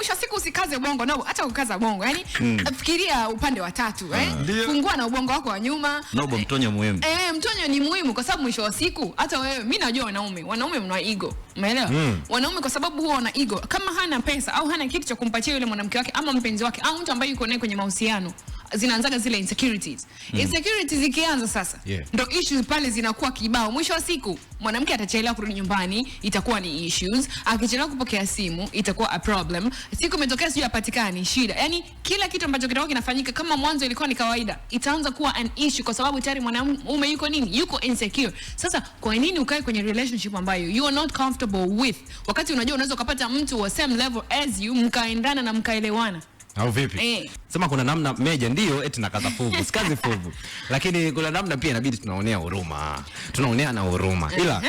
mwisho siku usikaze bongo, no, hata ukaza bongo. Yaani fikiria upande wa tatu, fungua na ubongo wako wa nyuma. Nobo, mtonyo muhimu. Mtonyo ni muhimu kwa sababu mwisho wa siku hata wewe, mimi najua wanaume mna ego. Umeelewa? Wanaume kwa sababu huwa wana ego. Kama hana pesa au hana kitu cha kumpatia yule mwanamke wake ama mpenzi wake au mtu ambaye yuko naye kwenye mahusiano, zinaanzaga zile insecurities. Insecurities zikianza sasa, ndo issues pale zinakuwa kibao. Mwisho wa siku mwanamke atachelewa kurudi nyumbani, itakuwa ni issues. Akichelewa kupokea simu, itakuwa a problem. Siku imetokea sio apatikani, shida. Yaani kila kitu ambacho kitakuwa kinafanyika kama mwanzo ilikuwa ni kawaida, itaanza kuwa an issue kwa sababu tayari mwanamume yuko nini? Yuko insecure. Sasa kwa nini ukae kwenye relationship ambayo you are not comfortable with, wakati unajua unaweza kupata mtu wa same level as you, mkaendana na mkaelewana? Au vipi? Sema kuna namna meja ndio eti nakaza fuvu, sikazi fuvu. Lakini kuna namna pia inabidi tunaonea huruma. Tunaonea na huruma. Ila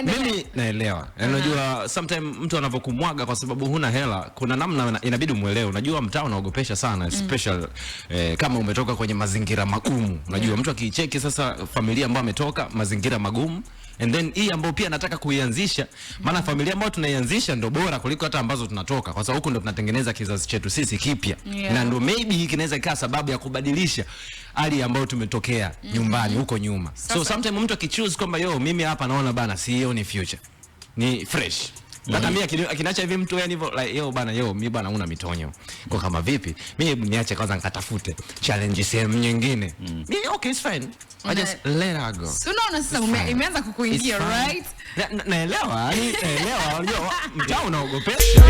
mimi naelewa. Unajua sometimes mtu anavokumwaga kwa sababu huna hela, kuna namna inabidi umuelewe. Unajua mtaa unaogopesha sana, especially kama umetoka kwenye mazingira magumu. Unajua mtu akicheki sasa familia ambayo ametoka mazingira magumu, and then hii ambayo pia nataka kuianzisha, maana familia ambayo tunaianzisha ndo bora kuliko hata ambazo tunatoka, kwa sababu huko ndo tunatengeneza kizazi chetu sisi kipya. Na ndo maybe hii kinaweza ikawa sababu ya kubadilisha hali ambayo tumetokea nyumbani huko nyuma. So sometimes mtu akichoose kwamba mimi hapa naona bana sioni future, ni fresh. Hata mimi akinacha hivi mtu yani hivyo like bana mimi bana una mitonyo. Kwa kama vipi? Mimi niache kwanza nikatafute challenge sehemu nyingine. Mimi okay, it's fine. I just let her go. So unaona sasa imeanza kukuingia, right? Naelewa, unajua mtaa unaogopesha.